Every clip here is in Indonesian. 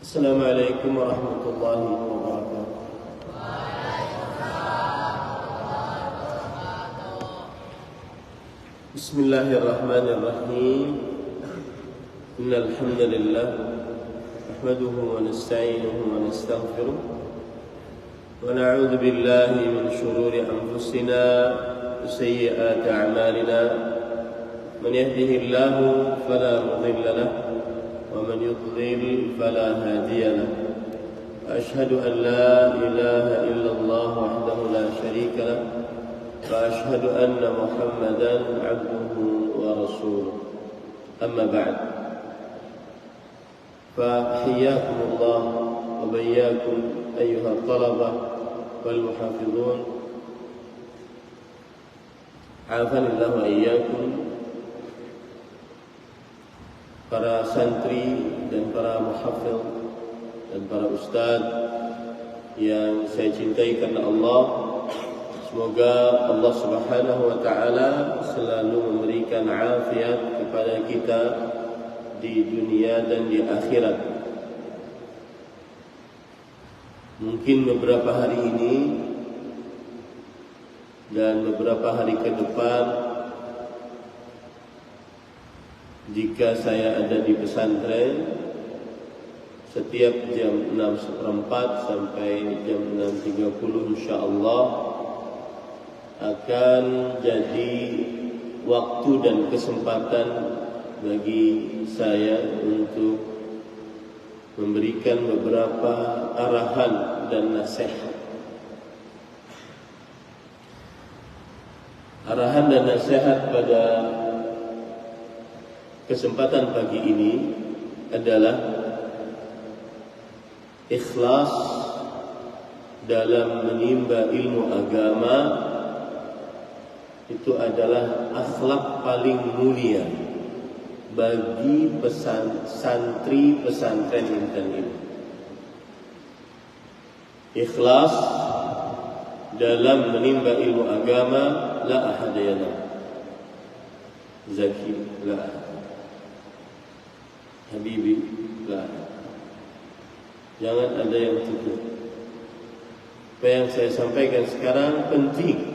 Assalamualaikum warahmatullahi wabarakatuh. Bismillahirrahmanirrahim. Innal hamdalillah nahmaduhu wa nasta'inuhu wa nastaghfiruh wa na'udzu billahi min shururi anfusina wa sayyiati a'malina. Man yahdihillahu fala mudilla lahu ومن يضلل فلا هادي له وأشهد أن لا إله إلا الله وحده لا شريك له وأشهد أن محمدا عبده ورسوله أما بعد فحياكم الله وبياكم أيها الطلبة والمحافظون عافاني الله وإياكم. Para santri dan para muhafidh dan para ustadz yang saya cintai karena Allah, semoga Allah Subhanahu wa taala selalu memberikan afiat kepada kita di dunia dan di akhirat. Mungkin beberapa hari ini dan beberapa hari ke depan, jika saya ada di pesantren, setiap jam 6.4 sampai jam 6.30 insyaallah akan jadi waktu dan kesempatan bagi saya untuk memberikan beberapa arahan dan nasihat. Arahan dan nasihat pada kesempatan pagi ini adalah ikhlas dalam menimba ilmu agama. Itu adalah akhlak paling mulia bagi santri pesantren Intan ini. Ikhlas dalam menimba ilmu agama, la ahadayana Zaki, la Habibi, lah. Jangan ada yang tutup. Apa yang saya sampaikan sekarang penting.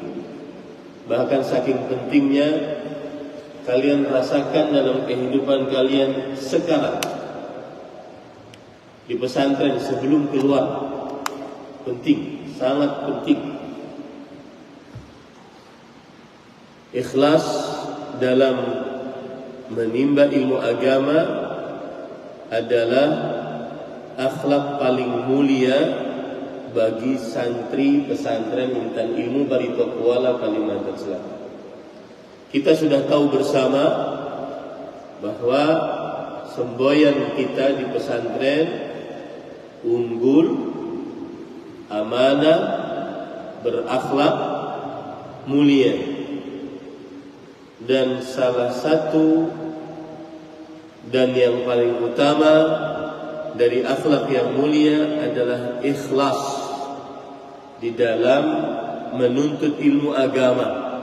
Bahkan saking pentingnya kalian rasakan dalam kehidupan kalian sekarang di pesantren sebelum keluar. Penting, sangat penting. Ikhlas dalam menimba ilmu agama adalah akhlak paling mulia bagi santri pesantren Intan Ilmu Barito Kuala Kalimantan Selatan. Kita sudah tahu bersama bahwa semboyan kita di pesantren unggul, amanah, berakhlak, mulia. Dan salah satu dan yang paling utama dari akhlak yang mulia adalah ikhlas di dalam menuntut ilmu agama.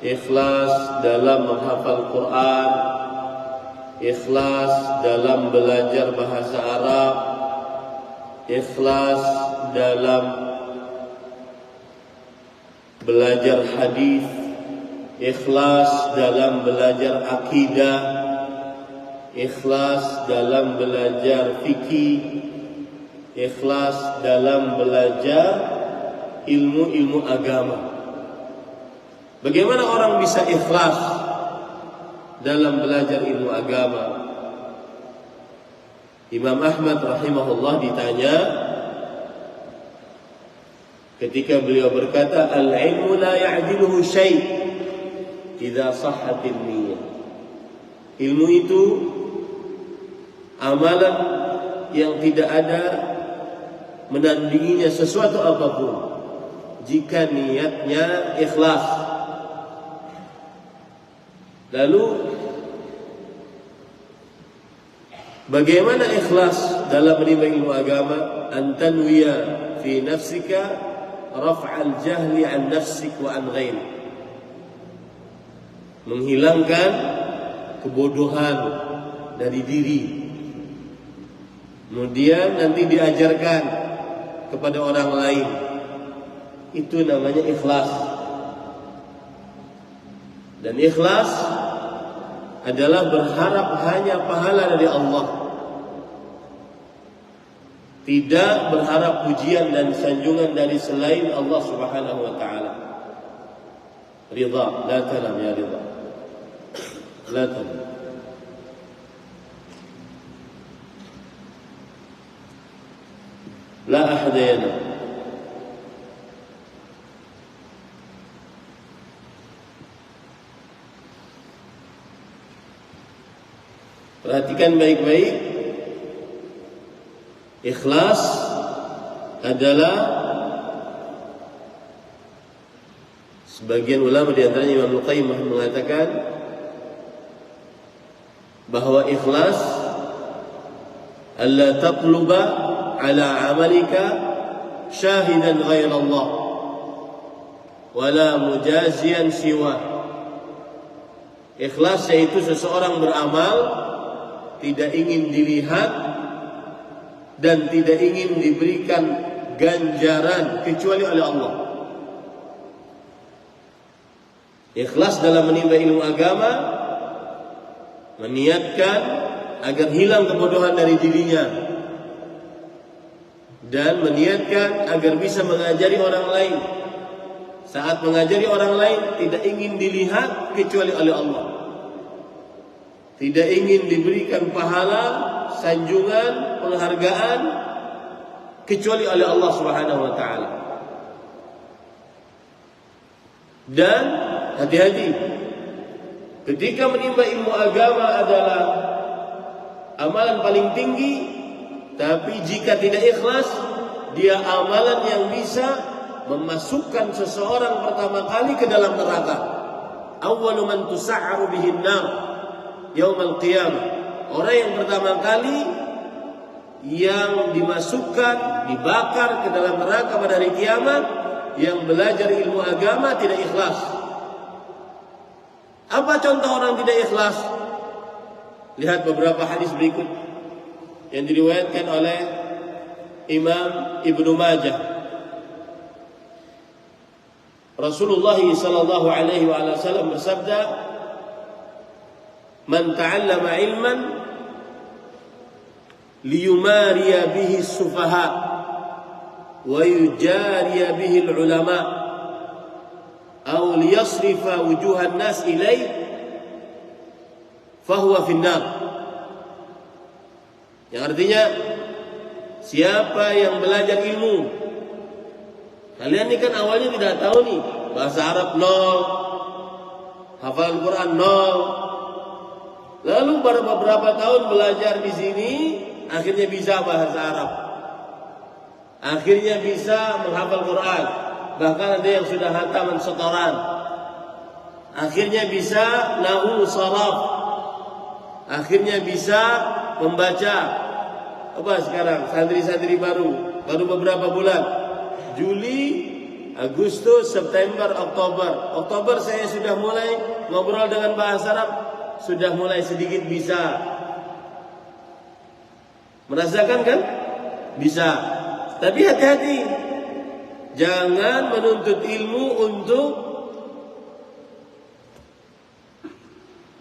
Ikhlas dalam menghafal Quran, ikhlas dalam belajar bahasa Arab, ikhlas dalam belajar hadis, ikhlas dalam belajar akidah, ikhlas dalam belajar fikih, ikhlas dalam belajar ilmu-ilmu agama. Bagaimana orang bisa ikhlas dalam belajar ilmu agama? Imam Ahmad rahimahullah ditanya ketika beliau berkata, al-ilmu la ya'diluhu syai' idza sahhatin niyyah. Ilmu itu amalan yang tidak ada menandinginya sesuatu apapun jika niatnya ikhlas. Lalu bagaimana ikhlas dalam menimba ilmu agama? Antanwiya fi nafsika raf'al jahli an nafsik wa an ghairi. Menghilangkan kebodohan dari diri, kemudian nanti diajarkan kepada orang lain. Itu namanya ikhlas. Dan ikhlas adalah berharap hanya pahala dari Allah, tidak berharap pujian dan sanjungan dari selain Allah Subhanahu wa taala. Ridha, la tanam ya ridha. La tanam. La ahada yanam. Perhatikan baik-baik. Ikhlas adalah, sebagian ulama di antaranya Imam Al-Qayyim mengatakan bahwa ikhlas alla tatluba ala amalika syahidan ghair Allah wala mujazian siwa. Ikhlas yaitu seseorang beramal tidak ingin dilihat dan tidak ingin diberikan ganjaran kecuali oleh Allah. Ikhlas dalam menimba ilmu agama, meniatkan agar hilang kebodohan dari dirinya dan meniatkan agar bisa mengajari orang lain. Saat mengajari orang lain tidak ingin dilihat kecuali oleh Allah. Tidak ingin diberikan pahala, sanjungan, penghargaan kecuali oleh Allah Subhanahu wa taala. Dan hati-hati, ketika menimba ilmu agama adalah amalan paling tinggi, tapi jika tidak ikhlas, dia amalan yang bisa memasukkan seseorang pertama kali ke dalam neraka. Awwalu man tus'aru bihin nar Yaumal qiyamah. Orang yang pertama kali yang dimasukkan, dibakar ke dalam neraka pada hari kiamat, yang belajar ilmu agama tidak ikhlas. Apa contoh orang tidak ikhlas? Lihat beberapa hadis berikut yang diriwayatkan oleh Imam Ibnu Majah. Rasulullah sallallahu alaihi wasallam bersabda, "Man ta'allama ilman liyumariya bihi as-sufaha wa yujariya bihi al-ulama aw liyasrifa wujuhan nas ilayhi fahuwa finnar." Yang artinya, siapa yang belajar ilmu, kalian ini kan awalnya tidak tahu nih, bahasa Arab nol, hafalan Quran nol. Lalu baru beberapa tahun belajar di sini, akhirnya bisa bahasa Arab, akhirnya bisa menghafal Quran, bahkan ada yang sudah hataman setoran, akhirnya bisa nahwu sharaf, akhirnya bisa membaca. Apa sekarang santri-santri baru beberapa bulan, Juli, Agustus, September, Oktober saya sudah mulai ngobrol dengan bahasa Arab, sudah mulai sedikit bisa. Merasakan kan? Bisa. Tapi hati-hati, jangan menuntut ilmu untuk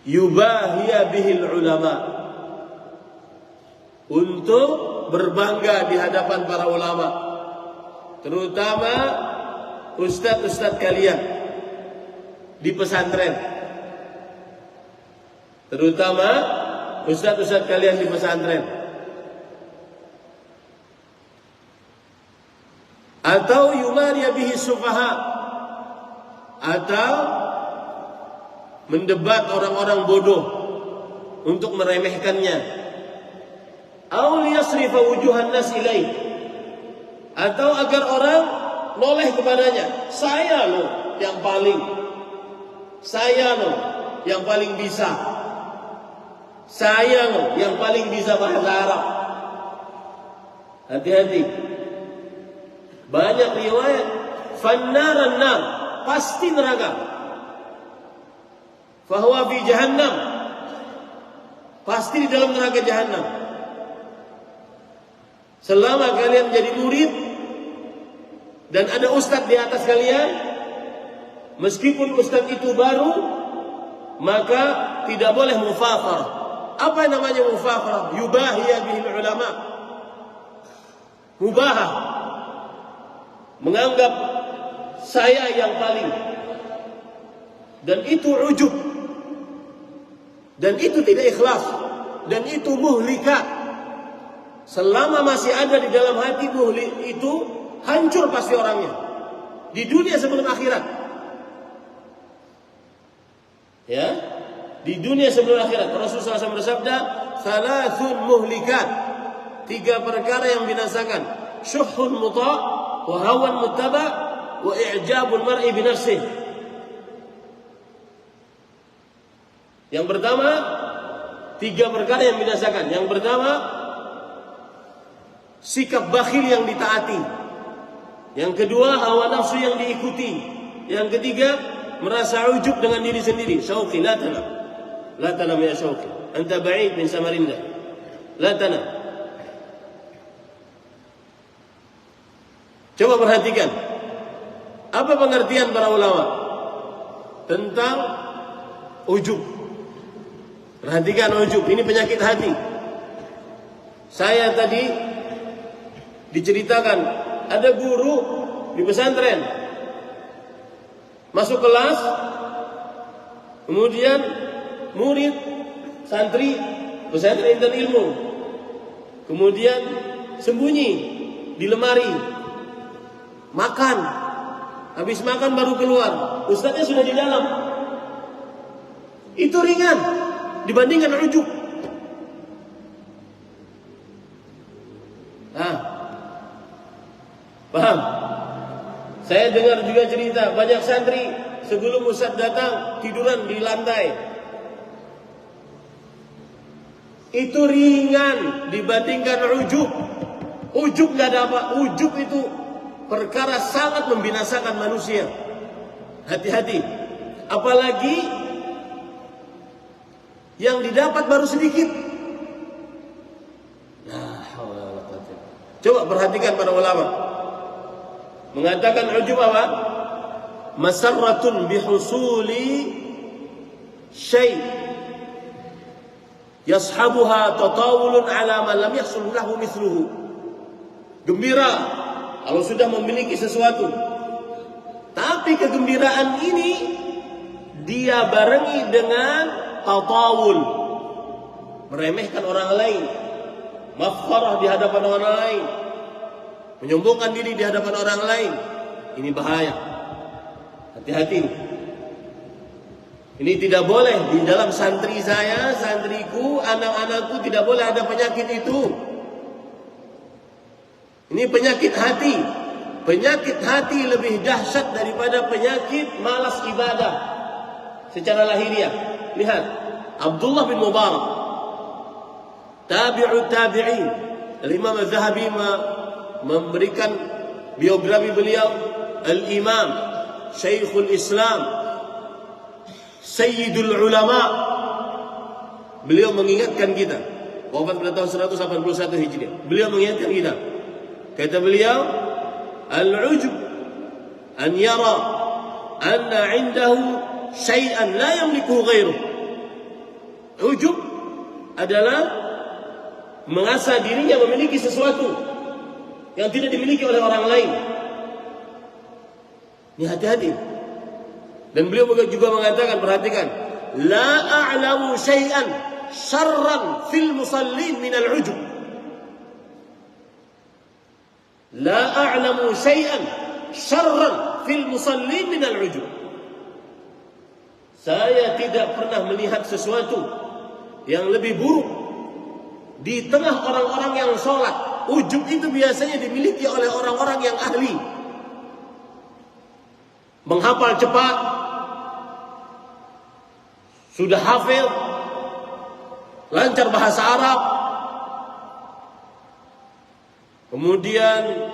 yubahiya bihil ulama, untuk berbangga di hadapan para ulama, terutama ustadz-ustadz kalian di pesantren. Terutama ustadz-ustadz kalian di pesantren. Atau yumariya bihi sufaha, atau mendebat orang-orang bodoh untuk meremehkannya. Aw liyasrifa wujuhan nas ilaih, atau agar orang noleh kepadanya. Saya loh yang paling, saya loh yang paling bisa, saya loh yang paling bisa bahasa Arab. Hati-hati. Banyak riwayat fannaran nar, pasti neraka. Fahuwa fi jahannam, pasti di dalam neraka jahannam. Selama kalian menjadi murid dan ada ustadz di atas kalian, meskipun ustadz itu baru, maka tidak boleh mufakharah. Apa yang namanya mufakharah? Yubahiya bihil ulama. Mubahah, menganggap saya yang paling, dan itu ujub, dan itu tidak ikhlas, dan itu muhlikat. Selama masih ada di dalam hati muhlik itu, hancur pasti orangnya di dunia sebelum akhirat. Ya, di dunia sebelum akhirat. Rasulullah SAW bersabda, "Thalathun muhlikat." 3 perkara yang binasakan: syuhhun muta', wa hawan muttaba', wa i'jabul mar'i bi nafsihi. Yang pertama, 3 perkara yang binasakan. Yang pertama, sikap bakhil yang ditaati. Yang kedua, hawa nafsu yang diikuti. Yang ketiga, merasa ujub dengan diri sendiri. Syauqi, la tanam. La tanam ya Syauqi. Anta ba'id min Samarinda. La tanam. Coba perhatikan. Apa pengertian para ulama tentang ujub? Perhatikan ujub. Ini penyakit hati. Saya tadi diceritakan, ada guru di pesantren masuk kelas, kemudian murid, santri pesantren dan ilmu, kemudian sembunyi di lemari, makan, habis makan baru keluar, ustadznya sudah di dalam. Itu ringan dibandingkan ujub. Paham? Saya dengar juga cerita banyak santri sebelum ustadz datang tiduran di lantai. Itu ringan dibandingkan ujub. Ujub nggak ada apa. Ujub itu perkara sangat membinasakan manusia. Hati-hati. Apalagi yang didapat baru sedikit. Coba perhatikan para ulama. Mengatakan ujub apa? Masarratun bihusuli syai' yashabuha tatawulun ala man lam yahsul lahu mithluhu. Gembira kalau sudah memiliki sesuatu, tapi kegembiraan ini dia barengi dengan tatawul, meremehkan orang lain, mafkharah di hadapan orang lain, menyombongkan diri di hadapan orang lain. Ini bahaya. Hati-hati. Ini tidak boleh di dalam santri saya, santriku, anak-anakku tidak boleh ada penyakit itu. Ini penyakit hati. Penyakit hati lebih dahsyat daripada penyakit malas ibadah secara lahiriah. Lihat, Abdullah bin Mubarak, tabi'ut tabi'in. Al-Imam Az-Zahabi memberikan biografi beliau, Al-Imam, Syekhul Islam, Sayyidul Ulama. Beliau mengingatkan kita, wafat pada tahun 181 Hijriah. Beliau mengingatkan kita. Kata beliau, al-ujub an yara anna 'indahu syai'an la yamlikuhu ghairuh. Ujub adalah merasa dirinya memiliki sesuatu yang tidak dimiliki oleh orang lain. Ini hati-hati. Dan beliau juga mengatakan, perhatikan, la a'lamu syai'an syarran fil musallin min al-ujub. La a'lamu syai'an syarran fil musallin min al-ujub. Saya tidak pernah melihat sesuatu yang lebih buruk di tengah orang-orang yang sholat. Ujub itu biasanya dimiliki oleh orang-orang yang ahli, menghafal cepat, sudah hafil, lancar bahasa Arab, kemudian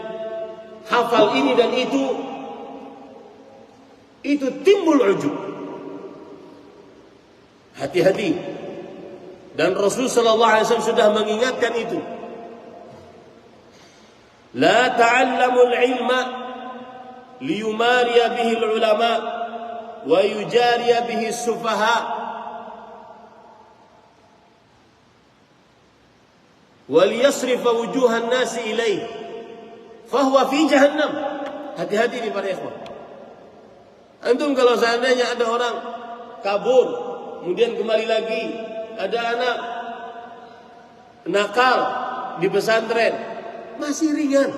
hafal ini dan itu timbul ujub. Hati-hati. Dan Rasul sallallahu alaihi wasallam sudah mengingatkan itu. La ta'allamul ilma liyumariya bihi al-ulama wa yujariya bihi as-sufaha wa liyasrifa wujuhan nasi ilaih fahuwa fi jahannam. Hati-hati ini para ikhwan. Antum kalau seandainya ada orang kabur, kemudian kembali lagi, ada anak nakal di pesantren, masih ringan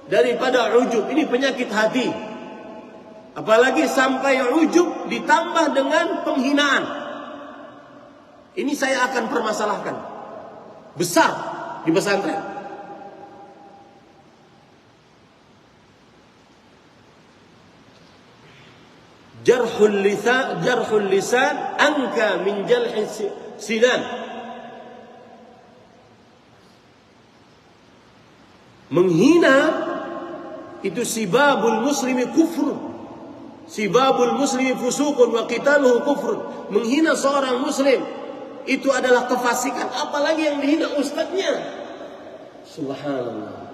daripada ujub. Ini penyakit hati. Apalagi sampai ujub ditambah dengan penghinaan. Ini saya akan permasalahkan. Besar di pesantren. Jarhul lisan anka min jalhi sinan. Menghina itu sibabul muslimi kufrun, sibabul muslimi fusuqun wa qitaluhu kufrun. Menghina seorang muslim itu adalah kefasikan, apalagi yang dihina ustadznya. Subhanallah.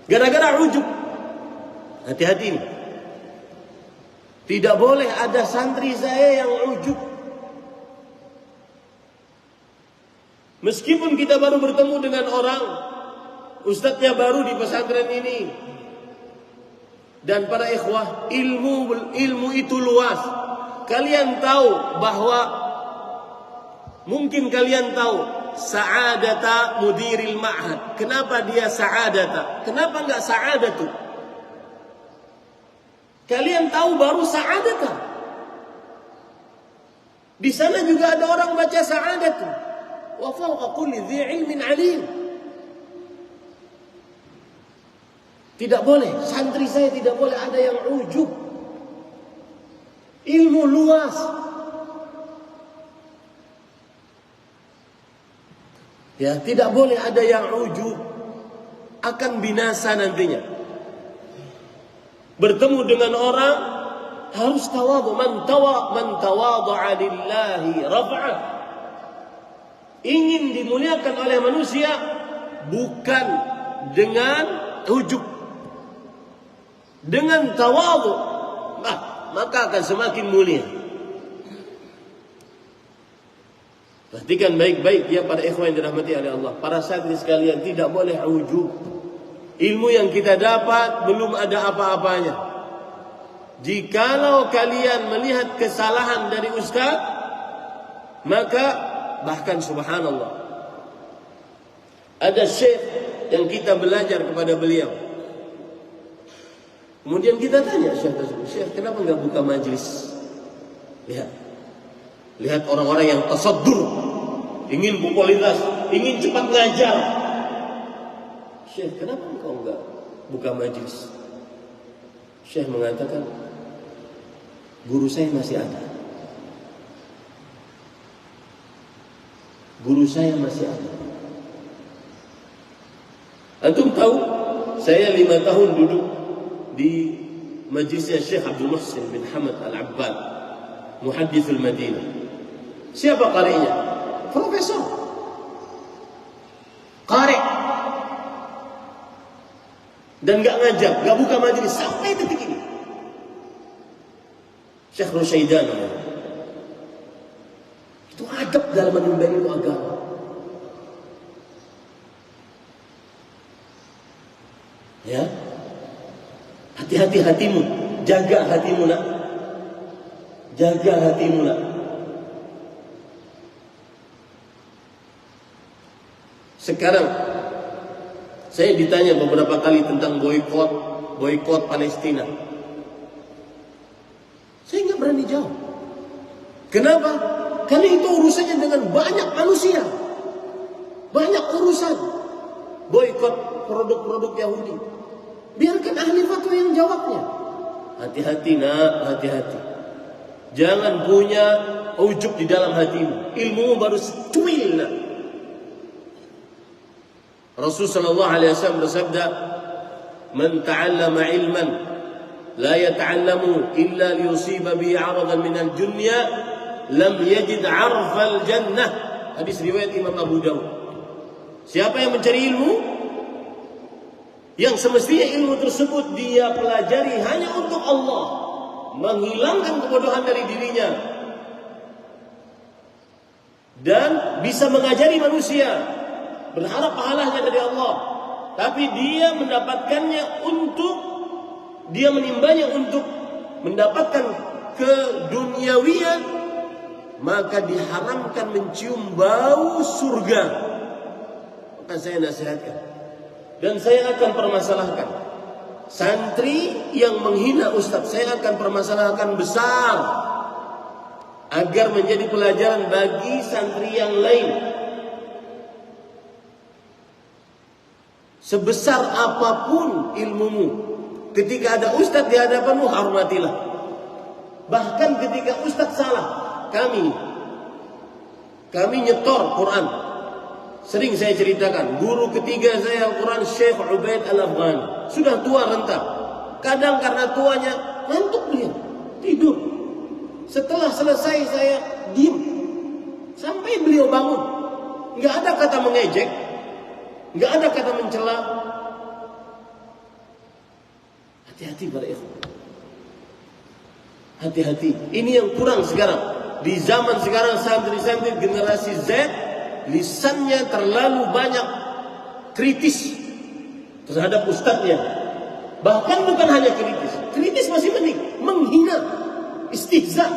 Gara-gara ujub. Hati-hati ini. Tidak boleh ada santri saya yang ujub. Meskipun kita baru bertemu dengan orang, ustadznya baru di pesantren ini. Dan para ikhwah, ilmu itu luas. Kalian tahu bahwa mungkin kalian tahu sa'adata mudiril ma'had. Kenapa dia sa'adata? Kenapa enggak sa'adatu? Kalian tahu baru sa'adata. Di sana juga ada orang baca sa'adatu. Wa fawqa kulli dhi ilmin alim. Tidak boleh, santri saya tidak boleh ada yang ujub. Ilmu luas. Ya, tidak boleh ada yang ujub. Akan binasa nantinya. Bertemu dengan orang harus tawadhu. Man tawadha'a lillahi rafa'ah. Ingin dimuliakan oleh manusia bukan dengan ujub, dengan tawadhu, maka akan semakin mulia. Perhatikan baik-baik ya para ikhwan yang dirahmati oleh Allah. Para santri sekalian, tidak boleh ujub. Ilmu yang kita dapat belum ada apa-apanya. Jikalau kalian melihat kesalahan dari ustaz, maka bahkan subhanallah, ada syekh yang kita belajar kepada beliau. Kemudian kita tanya syekh tersebut, syekh kenapa enggak buka majlis? Lihat orang-orang yang tasaddur, ingin popularitas, ingin cepat ngajar. Syekh, kenapa engkau enggak buka majlis? Syekh mengatakan, guru saya masih ada. Guru saya masih ada. Antum tahu, saya 5 tahun duduk di majlisnya Syekh Abdul Muhsin bin Hamad Al-Abbad, Muhaddithul Madinah. Siapa qari'nya? Profesor. Qari'. Dan gak ngajar, gak buka majelis sampai detik ini. Syekh Rusyaidan itu adab dalam menimba ilmu agama. Ya, hati-hati hatimu, jaga hatimu nak, jaga hatimu nak. Sekarang saya ditanya beberapa kali tentang boikot Palestina. Saya nggak berani jawab. Kenapa? Karena itu urusannya dengan banyak manusia, banyak urusan. Boikot produk-produk Yahudi. Biarkan ahli fatwa yang jawabnya. Hati-hati nak, hati-hati. Jangan punya ujub di dalam hatimu. Ilmu baru secuil nak. Rasul sallallahu alaihi wasallam bersabda, "Man ta'allama ilman la yata'allamu illa liyusiba bihi 'aradan min al-dunya, lam yajid 'arfal jannah." Hadis riwayat Imam Abu Dawud. Siapa yang mencari ilmu yang semestinya ilmu tersebut dia pelajari hanya untuk Allah, menghilangkan kebodohan dari dirinya, dan bisa mengajari manusia, berharap pahalanya dari Allah, tapi dia mendapatkannya untuk, dia menimbanya untuk mendapatkan keduniawian, maka diharamkan mencium bau surga. Maka saya nasihatkan dan saya akan permasalahkan santri yang menghina ustaz, saya akan permasalahkan besar agar menjadi pelajaran bagi santri yang lain. Sebesar apapun ilmumu, ketika ada ustaz di hadapanmu, hormatilah. Bahkan ketika ustaz salah, kami nyetor Quran. Sering saya ceritakan, guru ketiga saya Al-Quran Syekh Ubaid Al-Afghani, sudah tua renta. Kadang karena tuanya ngantuk beliau, tidur. Setelah selesai saya diam sampai beliau bangun. Nggak ada kata mengejek, nggak ada kata mencela. Hati-hati para ikhwan. Hati-hati. Ini yang kurang sekarang. Di zaman sekarang santri-santri generasi Z, lisannya terlalu banyak kritis terhadap ustadznya. Bahkan bukan hanya kritis. Kritis masih mending, menghina, istihza,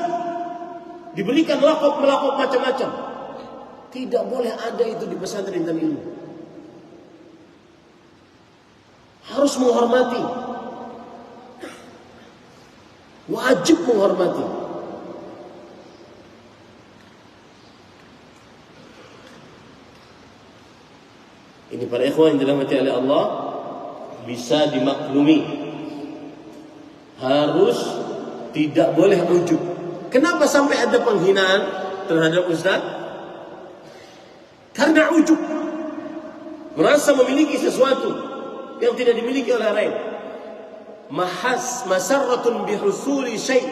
diberikan lakop-melakop macam-macam. Tidak boleh ada itu di pesantren dan ilmu. Harus menghormati. Wajib menghormati. Ini para ikhwan yang dirahmati oleh Allah, bisa dimaklumi. Harus tidak boleh ujub. Kenapa sampai ada penghinaan terhadap ustaz? Karena ujub. Merasa memiliki sesuatu yang tidak dimiliki oleh lain. Masarratun bihusuli syai'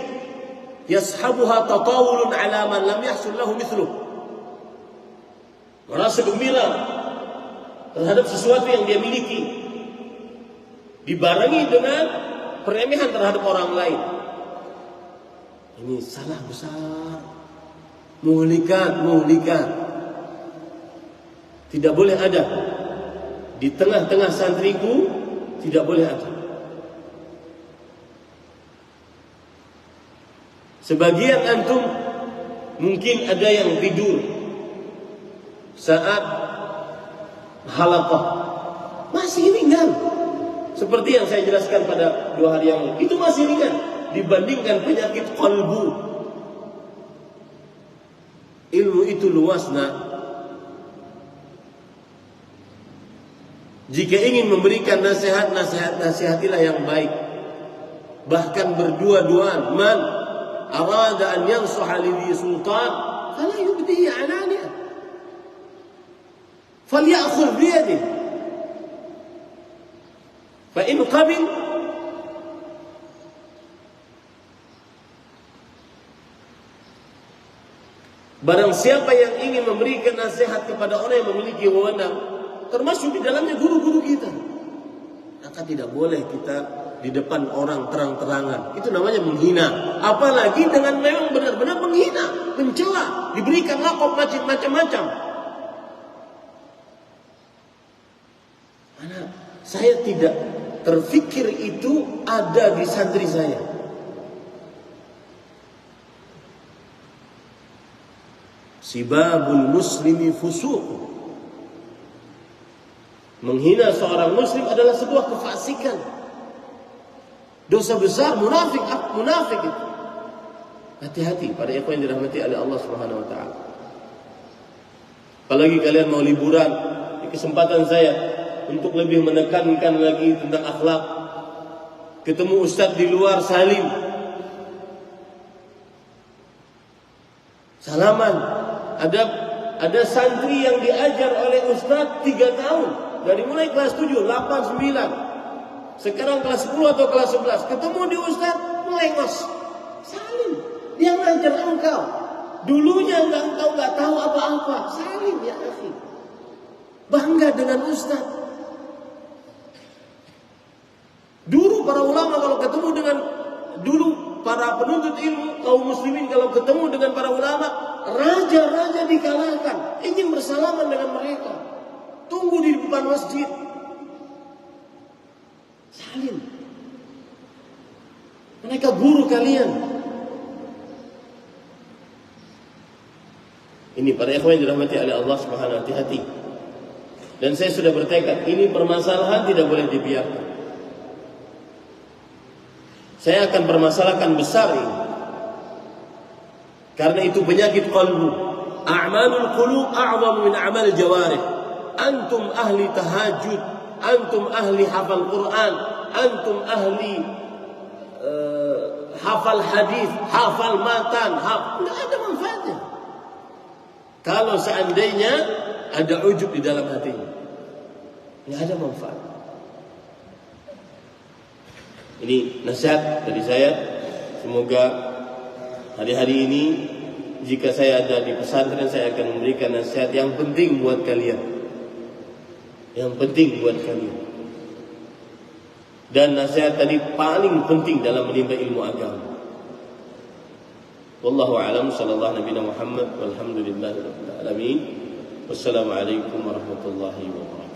yashabuha tatawulun ala man lam yahsul lahu mithluh. Merasa gembira terhadap sesuatu yang dia miliki, dibarengi dengan peremehan terhadap orang lain. Ini salah besar, muhlikat. Tidak boleh ada di tengah-tengah santriku, tidak boleh ada. Sebagian antum mungkin ada yang tidur saat halaqah, masih ringan. Seperti yang saya jelaskan pada 2 hari yang lalu, itu masih ringan dibandingkan penyakit qalbu. Ilmu itu luas, nak. Jika ingin memberikan nasihat, nasihatilah yang baik. Bahkan berdua-duaan. Man arada an yansuha lidhi sultan fala yubdihi alaniya, falyakhudh biyadihi fa in qabil barang siapa yang ingin memberikan nasihat kepada orang yang memiliki wewenang, termasuk di dalamnya guru-guru kita, maka tidak boleh kita di depan orang terang-terangan. Itu namanya menghina. Apalagi dengan memang benar-benar menghina, mencela, diberikan lakop macam-macam. Mana saya tidak terfikir itu ada di santri saya. Sibabul muslimi fusuq. Menghina seorang muslim adalah sebuah kefasikan. Dosa besar, munafik itu. Hati-hati pada ikhwan yang dirahmati oleh Allah Subhanahu wa taala. Apalagi kalian mau liburan, di kesempatan saya untuk lebih menekankan lagi tentang akhlak. Ketemu ustaz di luar, salim. Salaman. Ada santri yang diajar oleh ustaz 3 tahun. Dari mulai kelas 7, 8, 9. Sekarang kelas 10 atau kelas 11. Ketemu di ustaz, melengos. Salim. Dia ngajar engkau. Dulunya engkau nggak tahu apa-apa. Salim ya akhi. Bangga dengan ustaz. para ulama kalau ketemu dengan dulu para penuntut ilmu kaum muslimin kalau ketemu dengan para ulama, raja-raja dikalahkan, ingin bersalaman dengan mereka. Tunggu di depan masjid. Salim. Mereka guru kalian. Ini para ikhwan yang dirahmati oleh Allah Subhanahu wa taala, hati-hati. Dan saya sudah bertekad, ini permasalahan tidak boleh dibiarkan. Saya akan permasalahkan besar ini. Karena itu penyakit qalbu. A'malul qulub a'zam min a'mal jawarih. Antum ahli tahajud, antum ahli hafal Quran, antum ahli hafal hadis, hafal matan, tidak ada manfaatnya. Kalau seandainya ada ujub di dalam hatinya, tidak ada manfaat. Ini nasihat dari saya. Semoga hari-hari ini jika saya ada di pesantren, saya akan memberikan nasihat yang penting buat kalian. Yang penting buat kalian. Dan nasihat tadi paling penting dalam menimba ilmu agama. Wallahu a'lam. Sallallahu nabiyana Muhammad walhamdulillahi rabbil alamin. Wassalamualaikum warahmatullahi wabarakatuh.